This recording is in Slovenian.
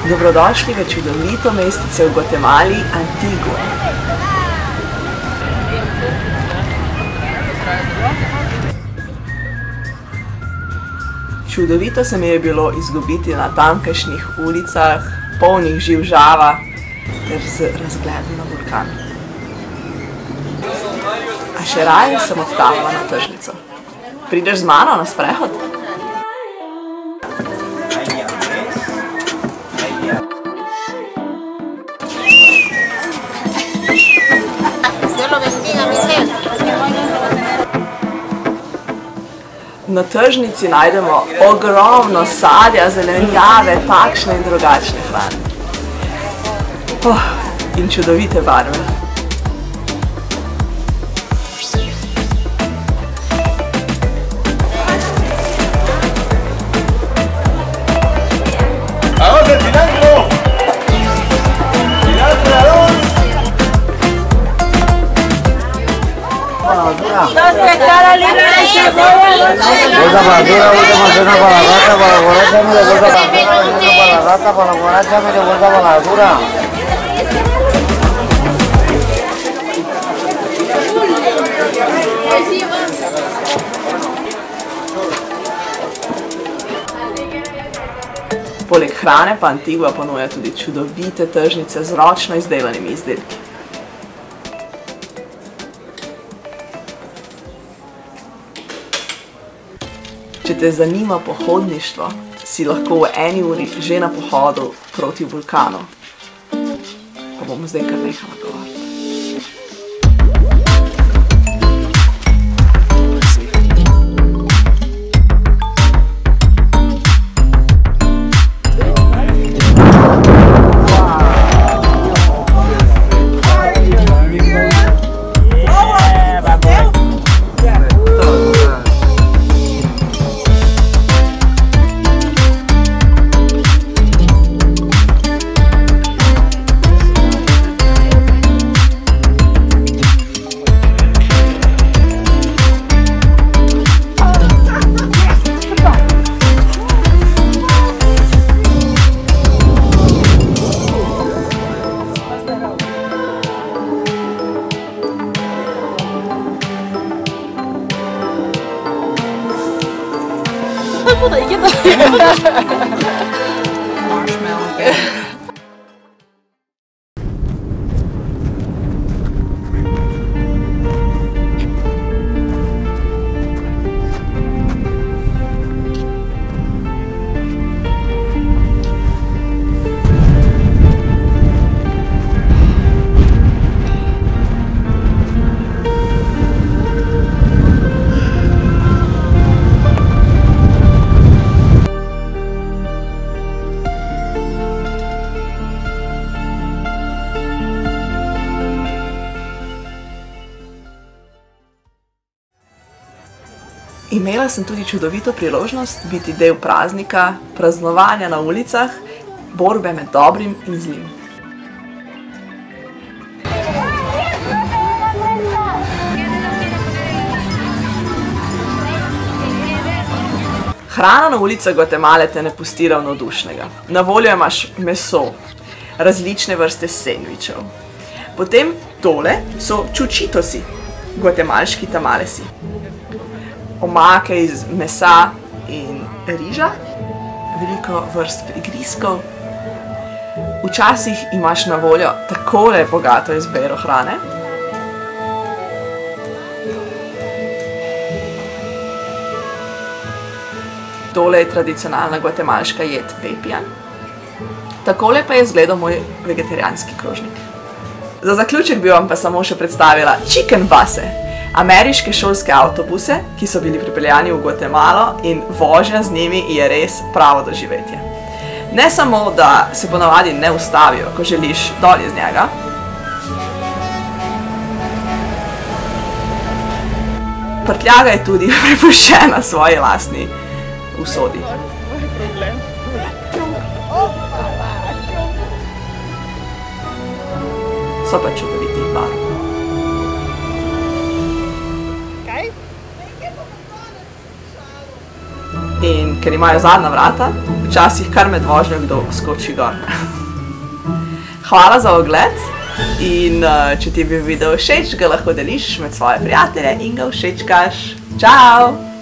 Dobrodošli v čudovito mestece v Gvatemali, Antigua. Čudovito se mi je bilo izgubiti na tamkajšnjih ulicah, polnih živžava, ter z razgledom na vulkan. A še raje sem odtavila na tržnico. Prideš z mano na sprehod? Na tržnici najdemo ogromno sadja, zelenjave, takšne in drugačne hrane. In čudovite barve. Bolsa para dura, bolsa macena para rata, para borracha, mire, bolsa para rata, para borracha, mire, bolsa para dura. Poleg hrane pa Antigua ponuja tudi čudovite tržnice z ročno izdelanimi izdelki. Če te zanima pohodništvo, si lahko v eni uri že na pohodu proti vulkanu. Pa bomo zdaj kar nehala govoriti. Imela sem tudi čudovito priložnost biti del praznika, praznovanja na ulicah, borbe med dobrim in zlim. Hrana na ulicah Gvatemale te ne pusti ravnodušnega. Na voljo imaš meso, različne vrste sendvičev. Potem tole so čučitosi, gvatemalški tamalesi. Omake iz mesa in riža, veliko vrst prigrizkov. Včasih imaš na voljo takole bogato izbiro hrane. Tole je tradicionalna gvatemalška jed pepijan. Takole pa je izgledal moj vegetarijanski krožnik. Za zaključek bi vam pa samo še predstavila chicken buse. Ameriške šolske avtobuse, ki so bili pripeljani v Gvatemalo in vožnja z njimi je res pravo doživetje. Ne samo, da se ponavadi ne ustavijo, ko želiš dol iz njega, prtljaga je tudi prepuščena svoji lastni usodi. So pa čudoviti barv. In ker imajo zadnja vrata, včasih kar med vožnjo kdo skoči gor. Hvala za ogled in če ti je bil video všeč, ga lahko deliš med svoje prijatelje in ga všečkaš. Čau!